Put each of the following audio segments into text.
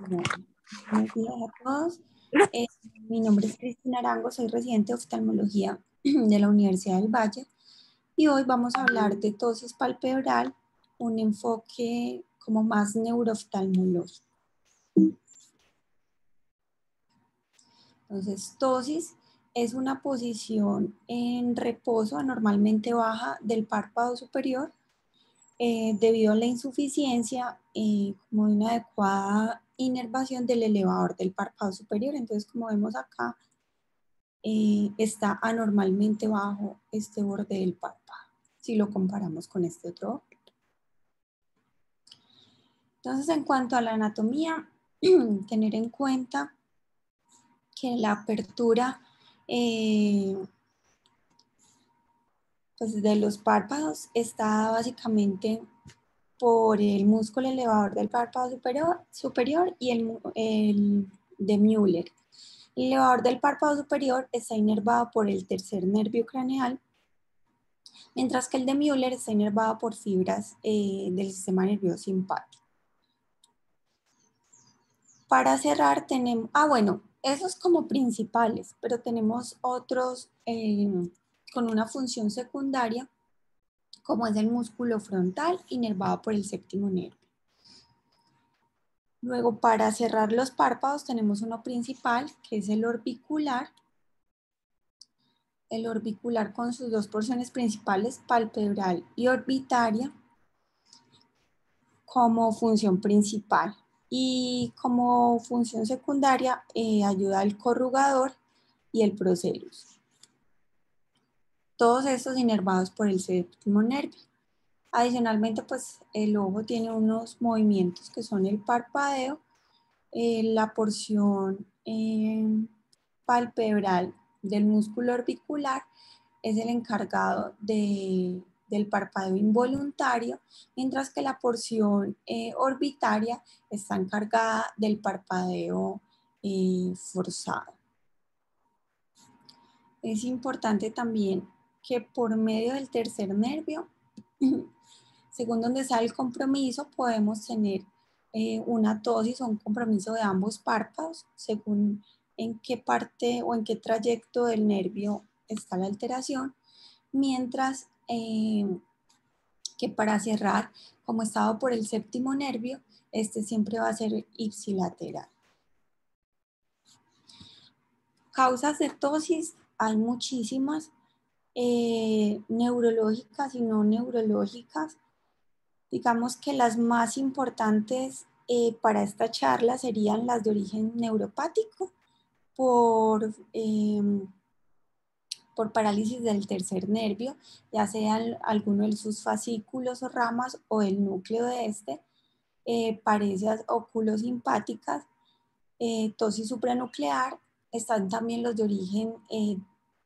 Bueno, buenos días a todos. Mi nombre es Cristina Arango, soy residente de oftalmología de la Universidad del Valle y hoy vamos a hablar de tosis palpebral, un enfoque como más neurooftalmológico. Entonces, tosis es una posición en reposo anormalmente baja del párpado superior debido a la insuficiencia como de una adecuada inervación del elevador del párpado superior. Entonces, como vemos acá, está anormalmente bajo este borde del párpado, si lo comparamos con este otro. Entonces, en cuanto a la anatomía, tener en cuenta que la apertura pues de los párpados está básicamente por el músculo elevador del párpado superior y el de Müller. El elevador del párpado superior está inervado por el tercer nervio craneal, mientras que el de Müller está inervado por fibras del sistema nervioso simpático. Para cerrar tenemos, bueno, esos como principales, pero tenemos otros con una función secundaria, como es el músculo frontal inervado por el séptimo nervio. Luego, para cerrar los párpados tenemos uno principal, que es el orbicular. El orbicular con sus dos porciones principales, palpebral y orbitaria, como función principal. Y como función secundaria ayuda al corrugador y el procellus. Todos estos inervados por el séptimo nervio. Adicionalmente, pues el ojo tiene unos movimientos que son el parpadeo, la porción palpebral del músculo orbicular es el encargado del parpadeo involuntario, mientras que la porción orbitaria está encargada del parpadeo forzado. Es importante también que por medio del tercer nervio, según donde sale el compromiso, podemos tener una tosis o un compromiso de ambos párpados, según en qué parte o en qué trayecto del nervio está la alteración, mientras que para cerrar, como estaba por el séptimo nervio, este siempre va a ser ipsilateral. Causas de tosis hay muchísimas, neurológicas y no neurológicas. Digamos que las más importantes para esta charla serían las de origen neuropático por parálisis del tercer nervio, ya sean alguno de sus fascículos o ramas o el núcleo de este, parecias oculosimpáticas, tosis supranuclear. Están también los de origen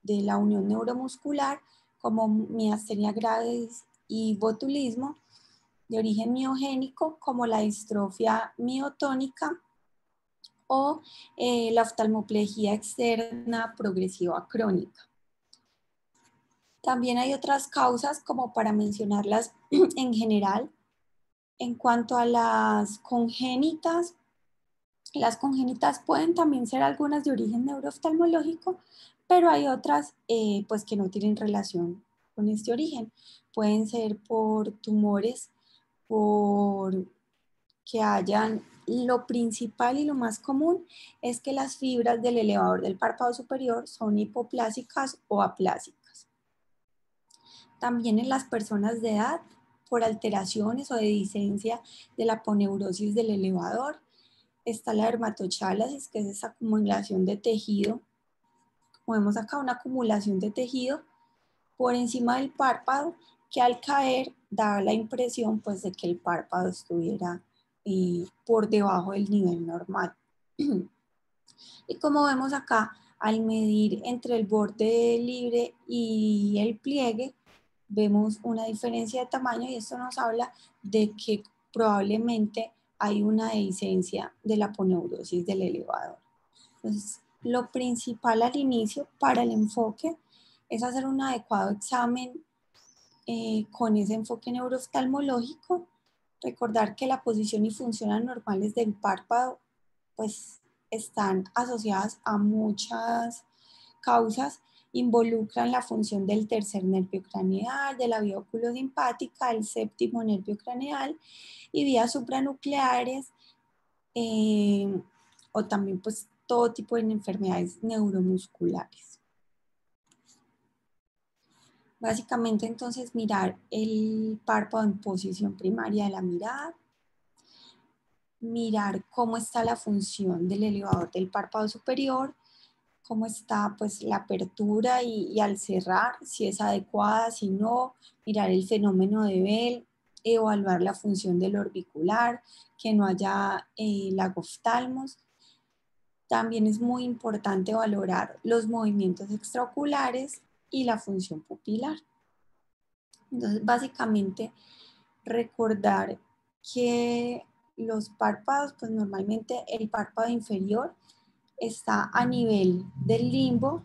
de la unión neuromuscular, como miastenia gravis y botulismo, de origen miogénico, como la distrofia miotónica o la oftalmoplegia externa progresiva crónica. También hay otras causas, como para mencionarlas en general. En cuanto a las congénitas pueden también ser algunas de origen neurooftalmológico, pero hay otras pues que no tienen relación con este origen. Pueden ser por tumores, por que hayan, lo principal y lo más común es que las fibras del elevador del párpado superior son hipoplásicas o aplásicas. También en las personas de edad, por alteraciones o dehiscencia de la aponeurosis del elevador. Está la dermatochalasis, que es esa acumulación de tejido. Como vemos acá, una acumulación de tejido por encima del párpado, que al caer da la impresión pues de que el párpado estuviera por debajo del nivel normal. Y como vemos acá, al medir entre el borde libre y el pliegue, vemos una diferencia de tamaño y esto nos habla de que probablemente hay una dehiscencia de la aponeurosis del elevador. Entonces, lo principal al inicio para el enfoque es hacer un adecuado examen con ese enfoque neurooftalmológico, recordar que la posición y función anormales del párpado pues están asociadas a muchas causas, involucran la función del tercer nervio craneal, de la vía oculosimpática, el séptimo nervio craneal y vías supranucleares, o también pues todo tipo de enfermedades neuromusculares. Básicamente entonces mirar el párpado en posición primaria de la mirada, mirar cómo está la función del elevador del párpado superior, cómo está pues la apertura y al cerrar, si es adecuada, si no, mirar el fenómeno de Bell, evaluar la función del orbicular, que no haya lagoftalmos. También es muy importante valorar los movimientos extraoculares y la función pupilar. Entonces, básicamente, recordar que los párpados, pues normalmente el párpado inferior está a nivel del limbo,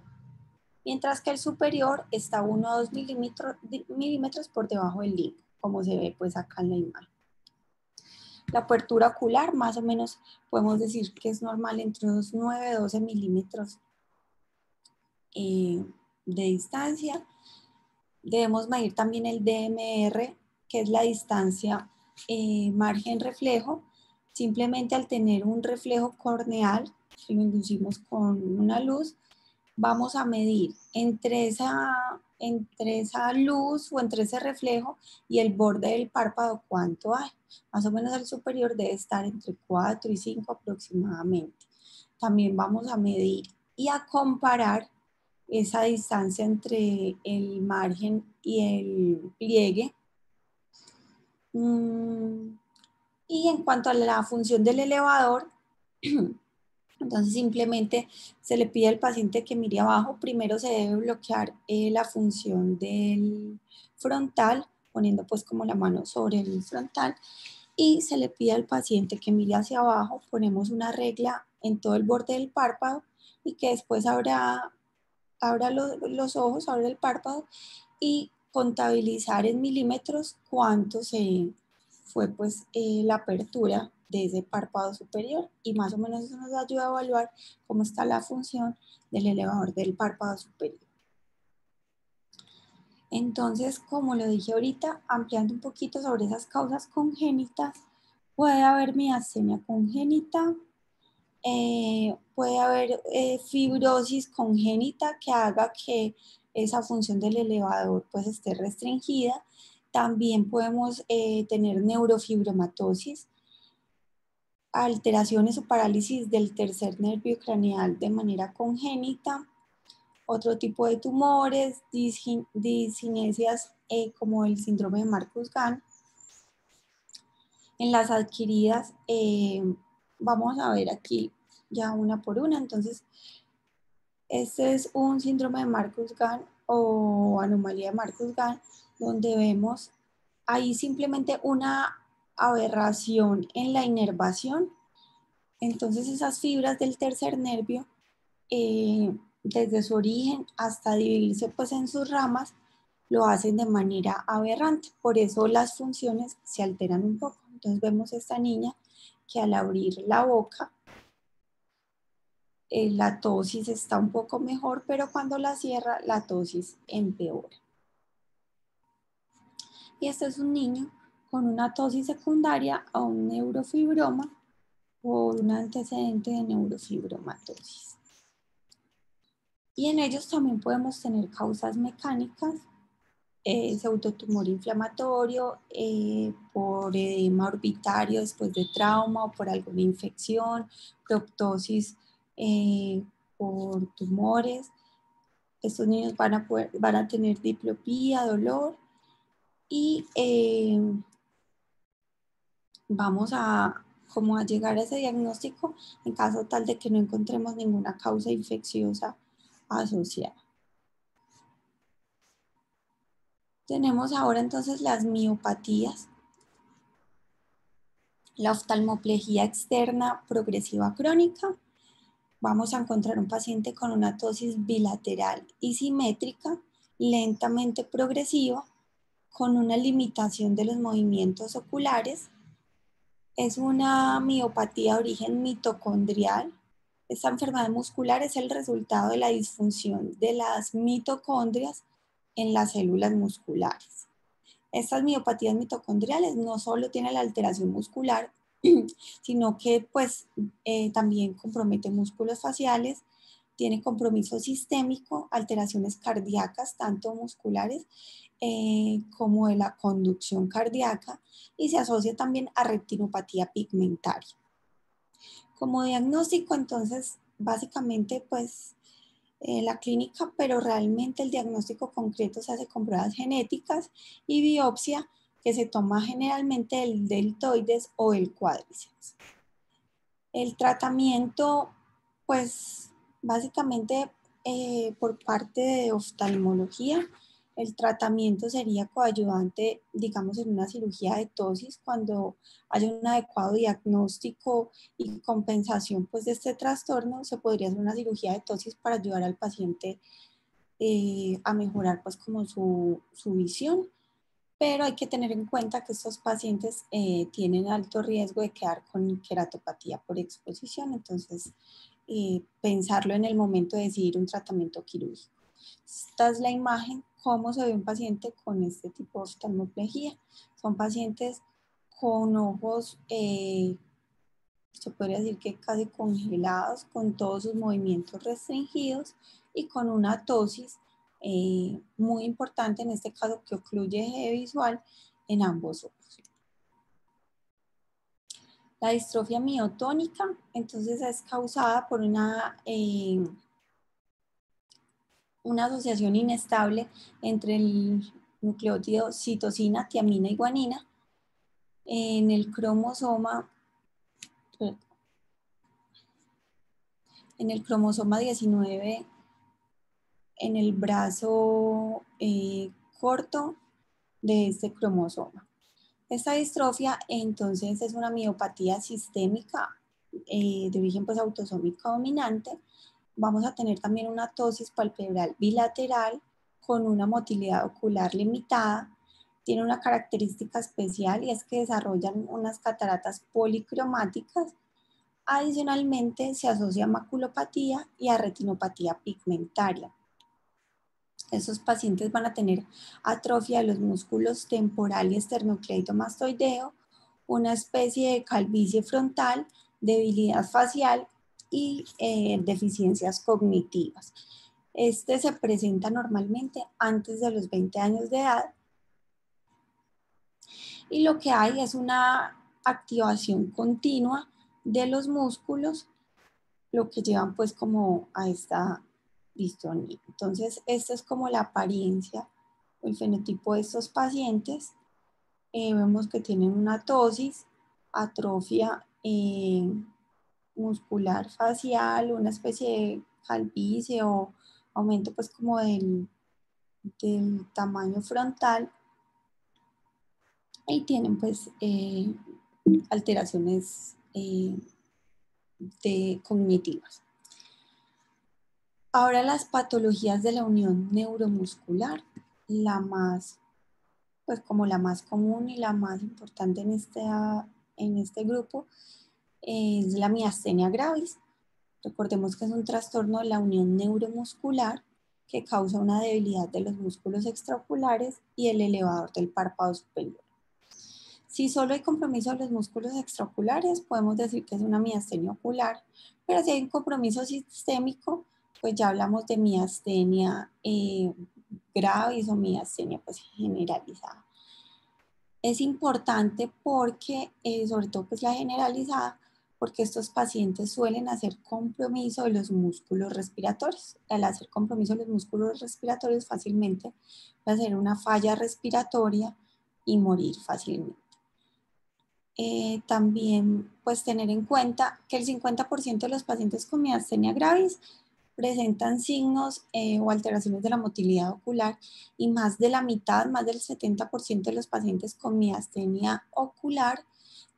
mientras que el superior está 1 o 2 milímetros por debajo del limbo, como se ve pues acá en la imagen. La apertura ocular más o menos podemos decir que es normal entre unos 9 y 12 milímetros de distancia. Debemos medir también el DMR, que es la distancia margen reflejo. Simplemente al tener un reflejo corneal, si lo inducimos con una luz, vamos a medir entre esa luz o entre ese reflejo y el borde del párpado cuánto hay. Más o menos el superior debe estar entre 4 y 5 aproximadamente. También vamos a medir y a comparar esa distancia entre el margen y el pliegue. Y en cuanto a la función del elevador, entonces simplemente se le pide al paciente que mire abajo. Primero se debe bloquear la función del frontal, poniendo pues como la mano sobre el frontal, y se le pide al paciente que mire hacia abajo. Ponemos una regla en todo el borde del párpado y que después abra los ojos, abra el párpado y contabilizar en milímetros cuánto fue pues la apertura de ese párpado superior, y más o menos eso nos ayuda a evaluar cómo está la función del elevador del párpado superior. Entonces, como lo dije ahorita, ampliando un poquito sobre esas causas congénitas, puede haber miastenia congénita, puede haber fibrosis congénita que haga que esa función del elevador pues esté restringida. También podemos tener neurofibromatosis, alteraciones o parálisis del tercer nervio craneal de manera congénita, otro tipo de tumores, discinesias como el síndrome de Marcus-Gann. En las adquiridas, vamos a ver aquí ya una por una. Entonces, este es un síndrome de Marcus-Gann o anomalía de Marcus-Gann, donde vemos ahí simplemente una aberración en la inervación. Entonces, esas fibras del tercer nervio, desde su origen hasta dividirse pues en sus ramas, lo hacen de manera aberrante. Por eso las funciones se alteran un poco. Entonces vemos esta niña que al abrir la boca, la tosis está un poco mejor, pero cuando la cierra, la tosis empeora. Y este es un niño con una tosis secundaria a un neurofibroma por un antecedente de neurofibromatosis. Y en ellos también podemos tener causas mecánicas, pseudotumor inflamatorio, por edema orbitario después de trauma o por alguna infección, proptosis por tumores. Estos niños van a tener diplopía, dolor, y vamos a llegar a ese diagnóstico en caso tal de que no encontremos ninguna causa infecciosa asociada. Tenemos ahora entonces las miopatías. La oftalmoplegia externa progresiva crónica. Vamos a encontrar un paciente con una tosis bilateral y simétrica, lentamente progresiva, con una limitación de los movimientos oculares Es una miopatía de origen mitocondrial. Esta enfermedad muscular es el resultado de la disfunción de las mitocondrias en las células musculares. Estas miopatías mitocondriales no solo tienen la alteración muscular, sino que pues también compromete músculos faciales, tiene compromiso sistémico, alteraciones cardíacas, tanto musculares como de la conducción cardíaca, y se asocia también a retinopatía pigmentaria. Como diagnóstico, entonces, básicamente, pues la clínica, pero realmente el diagnóstico concreto se hace con pruebas genéticas y biopsia que se toma generalmente el deltoides o el cuádriceps. El tratamiento, pues básicamente por parte de oftalmología, el tratamiento sería coadyuvante, digamos, en una cirugía de tosis cuando haya un adecuado diagnóstico y compensación pues, de este trastorno, se podría hacer una cirugía de tosis para ayudar al paciente a mejorar pues como su visión, pero hay que tener en cuenta que estos pacientes tienen alto riesgo de quedar con queratopatía por exposición, entonces pensarlo en el momento de decidir un tratamiento quirúrgico. Esta es la imagen, cómo se ve un paciente con este tipo de oftalmoplegia. Son pacientes con ojos, se podría decir que casi congelados, con todos sus movimientos restringidos y con una tosis muy importante, en este caso que ocluye eje visual en ambos ojos. La distrofia miotónica, entonces, es causada por una asociación inestable entre el nucleótido citosina, tiamina y guanina en el cromosoma 19 en el brazo corto de este cromosoma. Esta distrofia entonces es una miopatía sistémica de origen pues, autosómico dominante. Vamos a tener también una ptosis palpebral bilateral con una motilidad ocular limitada. Tiene una característica especial y es que desarrollan unas cataratas policromáticas. Adicionalmente se asocia a maculopatía y a retinopatía pigmentaria. Esos pacientes van a tener atrofia de los músculos temporal y esternocleidomastoideo, una especie de calvicie frontal, debilidad facial y deficiencias cognitivas. Este se presenta normalmente antes de los 20 años de edad y lo que hay es una activación continua de los músculos, lo que llevan pues como a esta distonía. Entonces, esta es como la apariencia o el fenotipo de estos pacientes. Vemos que tienen una ptosis, atrofia muscular facial, una especie de calvicie o aumento pues como del tamaño frontal y tienen pues alteraciones cognitivas. Ahora las patologías de la unión neuromuscular, la más, pues como la más común y la más importante en este grupo es la miastenia gravis. Recordemos que es un trastorno de la unión neuromuscular que causa una debilidad de los músculos extraoculares y el elevador del párpado superior. Si solo hay compromiso de los músculos extraoculares, podemos decir que es una miastenia ocular, pero si hay un compromiso sistémico, pues ya hablamos de miastenia gravis o miastenia pues, generalizada. Es importante porque, sobre todo pues la generalizada, porque estos pacientes suelen hacer compromiso de los músculos respiratorios. Al hacer compromiso de los músculos respiratorios fácilmente va a ser una falla respiratoria y morir fácilmente. También pues tener en cuenta que el 50% de los pacientes con miastenia gravis presentan signos o alteraciones de la motilidad ocular y más de la mitad, más del 70% de los pacientes con miastenia ocular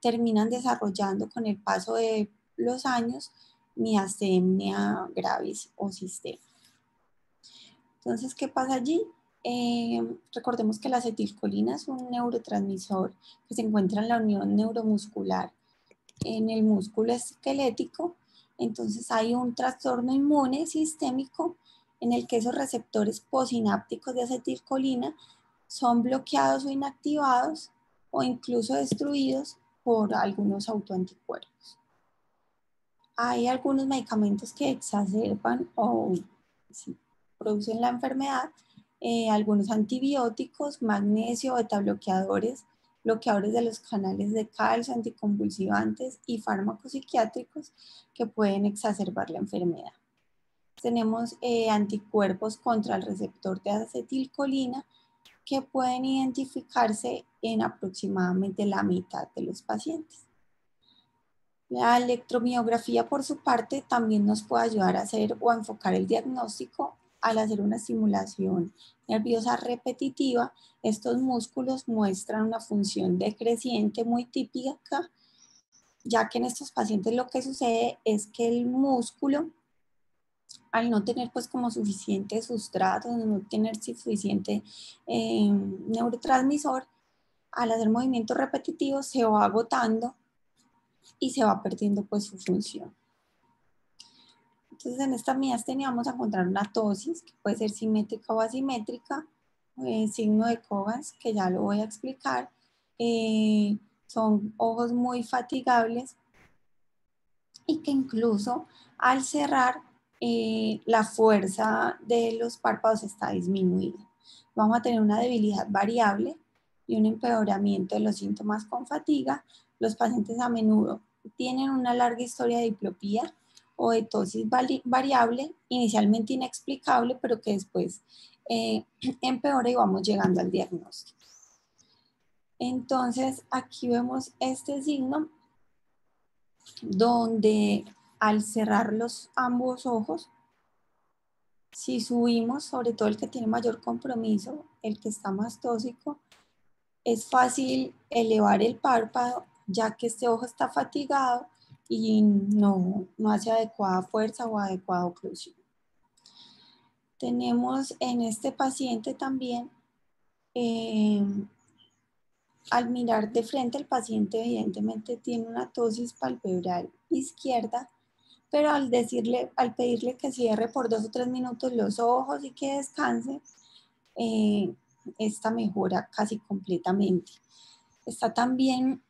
terminan desarrollando con el paso de los años miastenia gravis o sistémica. Entonces, ¿qué pasa allí? Recordemos que la acetilcolina es un neurotransmisor que se encuentra en la unión neuromuscular en el músculo esquelético. Entonces hay un trastorno inmune sistémico en el que esos receptores posinápticos de acetilcolina son bloqueados o inactivados o incluso destruidos por algunos autoanticuerpos. Hay algunos medicamentos que exacerban o sí, producen la enfermedad, algunos antibióticos, magnesio, betabloqueadores, bloqueadores de los canales de calcio, anticonvulsivantes y fármacos psiquiátricos que pueden exacerbar la enfermedad. Tenemos anticuerpos contra el receptor de acetilcolina que pueden identificarse en aproximadamente la mitad de los pacientes. La electromiografía, por su parte, también nos puede ayudar a hacer o a enfocar el diagnóstico al hacer una estimulación nerviosa repetitiva. Estos músculos muestran una función decreciente muy típica, ya que en estos pacientes lo que sucede es que el músculo, al no tener pues como suficiente sustrato, no tener suficiente neurotransmisor, al hacer movimientos repetitivos se va agotando y se va perdiendo pues su función. Entonces en esta miastenia vamos a encontrar una ptosis que puede ser simétrica o asimétrica, signo de Covens, que ya lo voy a explicar. Son ojos muy fatigables y que incluso al cerrar la fuerza de los párpados está disminuida. Vamos a tener una debilidad variable y un empeoramiento de los síntomas con fatiga. Los pacientes a menudo tienen una larga historia de diplopía o de ptosis variable, inicialmente inexplicable, pero que después empeora y vamos llegando al diagnóstico. Entonces, aquí vemos este signo donde al cerrar ambos ojos, si subimos, sobre todo el que tiene mayor compromiso, el que está más tóxico, es fácil elevar el párpado, ya que este ojo está fatigado y no hace adecuada fuerza o adecuada oclusión. Tenemos en este paciente también, al mirar de frente, el paciente evidentemente tiene una ptosis palpebral izquierda, pero al pedirle que cierre por 2 o 3 minutos los ojos y que descanse, esta mejora casi completamente. Está también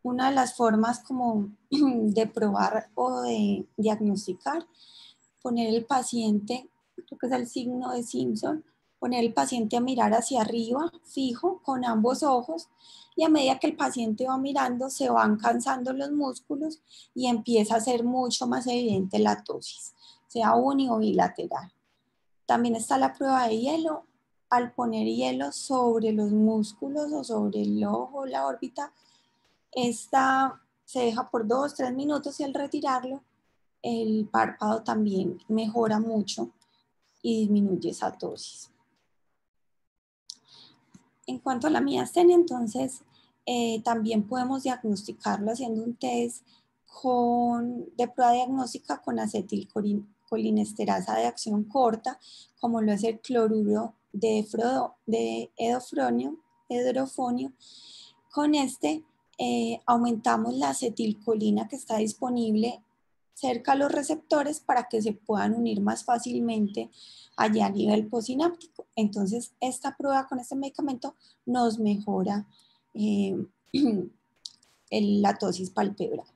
una de las formas como de probar o de diagnosticar, poner el paciente, creo que es el signo de Simpson, poner el paciente a mirar hacia arriba, fijo, con ambos ojos, y a medida que el paciente va mirando, se van cansando los músculos y empieza a ser mucho más evidente la ptosis, sea uni o bilateral. También está la prueba de hielo. Al poner hielo sobre los músculos o sobre el ojo, la órbita, esta se deja por 2 o 3 minutos y al retirarlo, el párpado también mejora mucho y disminuye esa ptosis. En cuanto a la miastenia, entonces, también podemos diagnosticarlo haciendo un test de prueba diagnóstica con acetilcolinesterasa de acción corta, como lo es el cloruro de hidrofonio. Con este aumentamos la acetilcolina que está disponible cerca a los receptores para que se puedan unir más fácilmente allá a nivel posináptico. Entonces, esta prueba con este medicamento nos mejora la ptosis palpebral.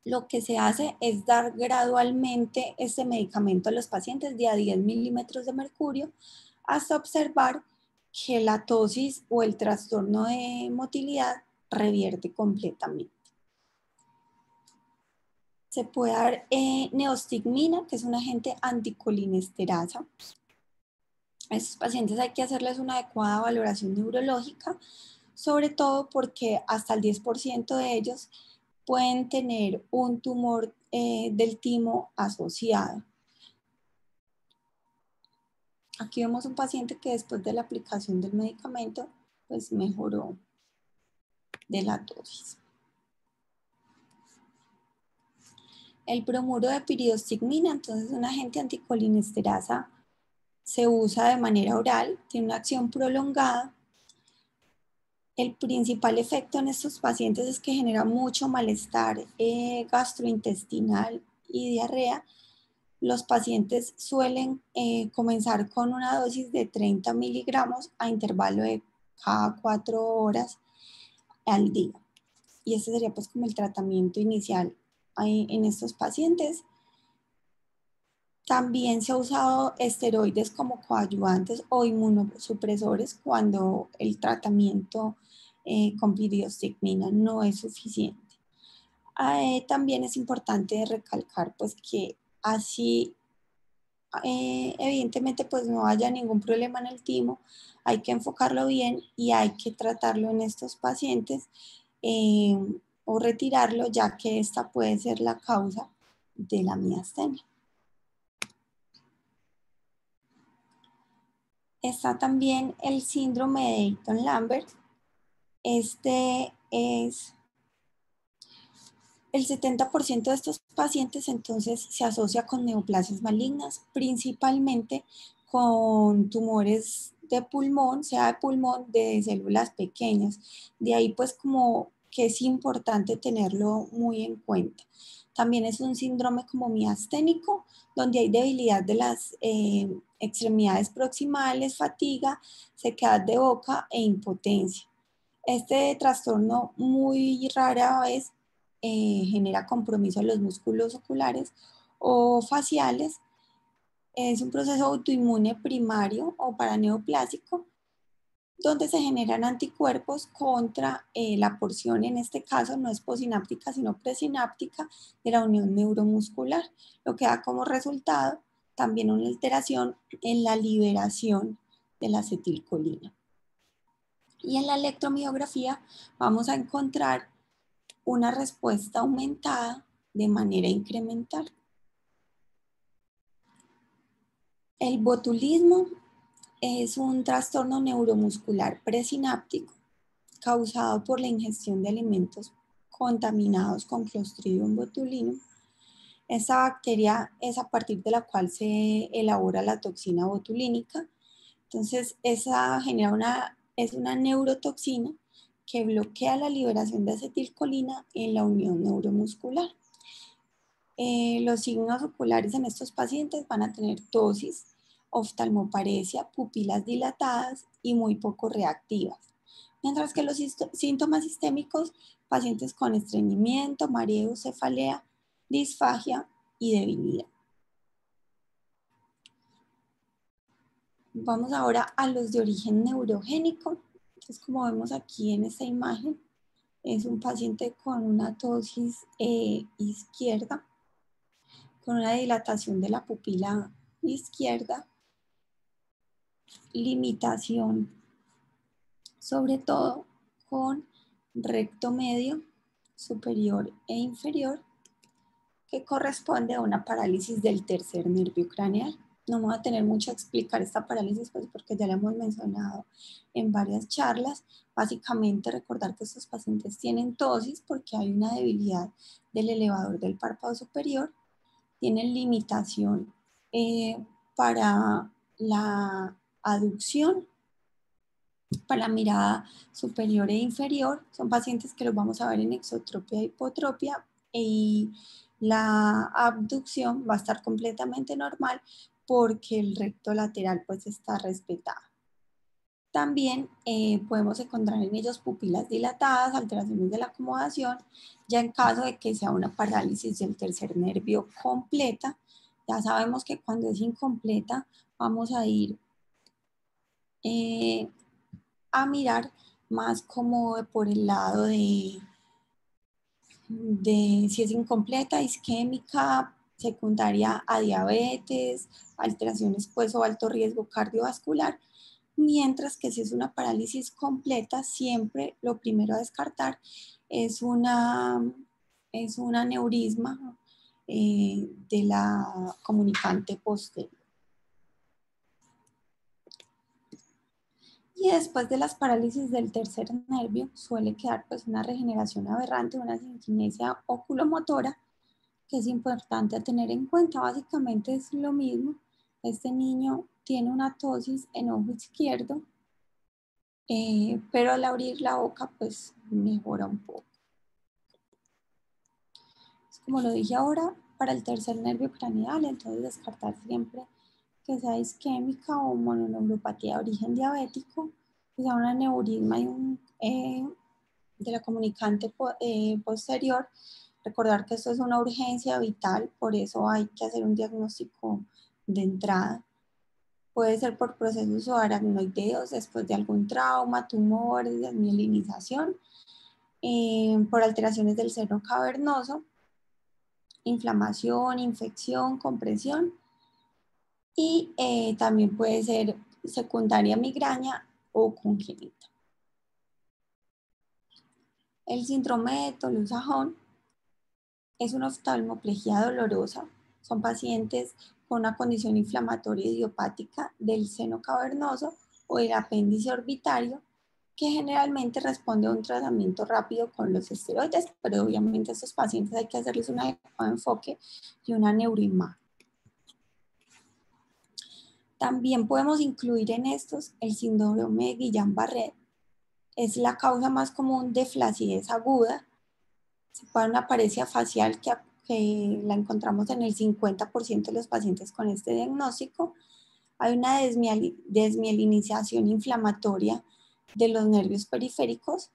Lo que se hace es dar gradualmente este medicamento a los pacientes de a 10 milímetros de mercurio hasta observar que la ptosis o el trastorno de motilidad revierte completamente. Se puede dar neostigmina, que es un agente anticolinesterasa. A estos pacientes hay que hacerles una adecuada valoración neurológica, sobre todo porque hasta el 10% de ellos pueden tener un tumor del timo asociado. Aquí vemos un paciente que después de la aplicación del medicamento, pues mejoró de la ptosis. El bromuro de piridostigmina, entonces un agente anticolinesterasa, se usa de manera oral, tiene una acción prolongada. El principal efecto en estos pacientes es que genera mucho malestar gastrointestinal y diarrea. Los pacientes suelen comenzar con una dosis de 30 miligramos a intervalo de cada 4 horas al día. Y ese sería pues como el tratamiento inicial en estos pacientes. También se ha usado esteroides como coadyuvantes o inmunosupresores cuando el tratamiento con piridoxiclina no es suficiente. También es importante recalcar pues que así evidentemente pues no haya ningún problema en el timo, hay que enfocarlo bien y hay que tratarlo en estos pacientes o retirarlo, ya que esta puede ser la causa de la miastenia. Está también el síndrome de Eaton-Lambert. Este es el 70% de estos pacientes entonces se asocia con neoplasias malignas, principalmente con tumores de pulmón, sea de pulmón de células pequeñas. De ahí pues como que es importante tenerlo muy en cuenta. También es un síndrome como miasténico, donde hay debilidad de las extremidades proximales, fatiga, sequedad de boca e impotencia. Este trastorno muy rara vez genera compromiso en los músculos oculares o faciales. Es un proceso autoinmune primario o paraneoplásico donde se generan anticuerpos contra la porción, en este caso no es posináptica, sino presináptica de la unión neuromuscular, lo que da como resultado también una alteración en la liberación de la acetilcolina. Y en la electromiografía vamos a encontrar una respuesta aumentada de manera incremental. El botulismo es un trastorno neuromuscular presináptico causado por la ingestión de alimentos contaminados con Clostridium botulinum. Esta bacteria es a partir de la cual se elabora la toxina botulínica. Entonces, esa es una neurotoxina que bloquea la liberación de acetilcolina en la unión neuromuscular. Los signos oculares en estos pacientes van a tener ptosis, oftalmoparesia, pupilas dilatadas y muy poco reactivas. Mientras que los síntomas sistémicos, pacientes con estreñimiento, mareo, cefalea, disfagia y debilidad. Vamos ahora a los de origen neurogénico. Entonces, como vemos aquí en esta imagen, es un paciente con una ptosis izquierda, con una dilatación de la pupila izquierda, limitación sobre todo con recto medio, superior e inferior, que corresponde a una parálisis del tercer nervio craneal. No me voy a tener mucho a explicar esta parálisis pues, porque ya la hemos mencionado en varias charlas. Básicamente recordar que estos pacientes tienen ptosis porque hay una debilidad del elevador del párpado superior, tienen limitación para la aducción, para la mirada superior e inferior. Son pacientes que los vamos a ver en exotropia e hipotropia y la abducción va a estar completamente normal porque el recto lateral pues está respetado. También podemos encontrar en ellos pupilas dilatadas, alteraciones de la acomodación, ya en caso de que sea una parálisis del tercer nervio completa. Ya sabemos que cuando es incompleta vamos a ir a mirar más como por el lado de si es incompleta, isquémica, secundaria a diabetes, alteraciones pues o alto riesgo cardiovascular, mientras que si es una parálisis completa, siempre lo primero a descartar es un aneurisma de la comunicante posterior. Y después de las parálisis del tercer nervio suele quedar pues una regeneración aberrante, una cinquinesia oculomotora, que es importante a tener en cuenta. Básicamente es lo mismo. Este niño tiene una ptosis en ojo izquierdo pero al abrir la boca pues mejora un poco. Como lo dije ahora, para el tercer nervio craneal, entonces descartar siempre que sea isquémica o mononeuropatía de origen diabético, que sea un aneurisma de la comunicante posterior. Recordar que esto es una urgencia vital, por eso hay que hacer un diagnóstico de entrada. Puede ser por procesos o aracnoideos después de algún trauma, tumores, desmielinización, por alteraciones del seno cavernoso, inflamación, infección, compresión, y también puede ser secundaria migraña o congénita. El síndrome de Toulouse-Sajón es una oftalmoplegia dolorosa. Son pacientes con una condición inflamatoria idiopática del seno cavernoso o del apéndice orbitario que generalmente responde a un tratamiento rápido con los esteroides, pero obviamente a estos pacientes hay que hacerles un adecuado enfoque y una neuroimagen. También podemos incluir en estos el síndrome de Guillain-Barré. Es la causa más común de flacidez aguda. Se puede una paresia facial que la encontramos en el 50% de los pacientes con este diagnóstico. Hay una desmielinización inflamatoria de los nervios periféricos,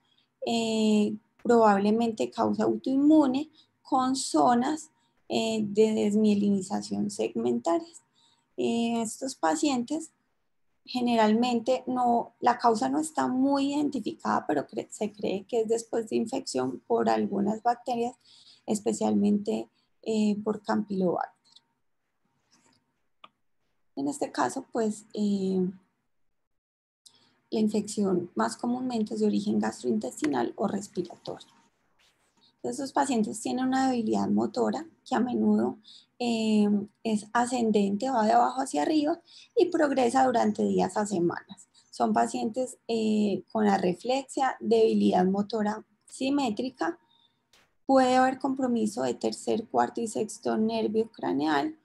probablemente causa autoinmune con zonas de desmielinización segmentarias. Estos pacientes generalmente la causa no está muy identificada, pero se cree que es después de infección por algunas bacterias, especialmente por Campylobacter. En este caso, pues, la infección más comúnmente es de origen gastrointestinal o respiratorio. Estos pacientes tienen una debilidad motora que a menudo es ascendente, va de abajo hacia arriba y progresa durante días a semanas. Son pacientes con arreflexia, debilidad motora simétrica, puede haber compromiso de tercer, cuarto y sexto nervio craneal,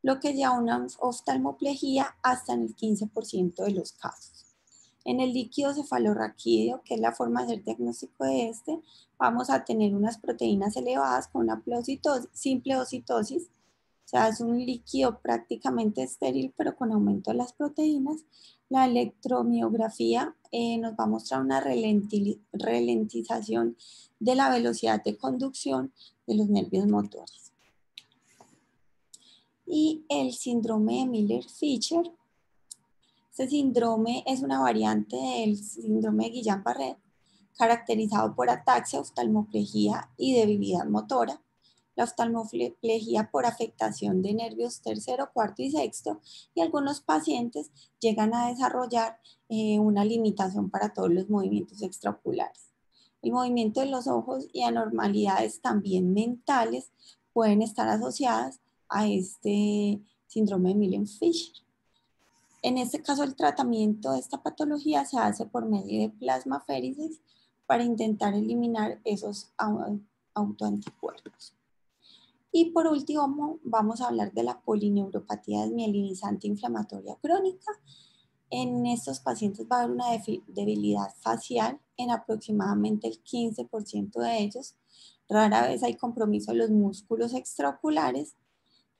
lo que lleva a una oftalmoplegia hasta en el 15% de los casos. En el líquido cefalorraquídeo, que es la forma de hacer diagnóstico de este, vamos a tener unas proteínas elevadas con una simple ocitosis, o sea, es un líquido prácticamente estéril, pero con aumento de las proteínas. La electromiografía nos va a mostrar una ralentización de la velocidad de conducción de los nervios motores. Y el síndrome de Miller-Fisher. Este síndrome es una variante del síndrome de Guillain-Barré, caracterizado por ataxia, oftalmoplegia y debilidad motora. La oftalmoplegia por afectación de nervios tercero, cuarto y sexto, y algunos pacientes llegan a desarrollar una limitación para todos los movimientos extraoculares. El movimiento de los ojos y anormalidades también mentales pueden estar asociadas a este síndrome de Miller-Fisher. En este caso, el tratamiento de esta patología se hace por medio de plasmaféresis para intentar eliminar esos autoanticuerpos. Y por último, vamos a hablar de la polineuropatía desmielinizante inflamatoria crónica. En estos pacientes va a haber una debilidad facial en aproximadamente el 15% de ellos. Rara vez hay compromiso de los músculos extraoculares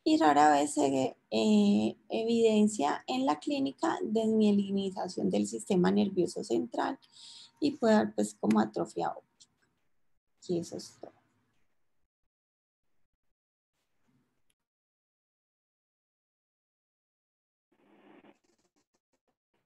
y rara vez se evidencia en la clínica desmielinización del sistema nervioso central y puede haber pues como atrofia óptica. Y eso es todo.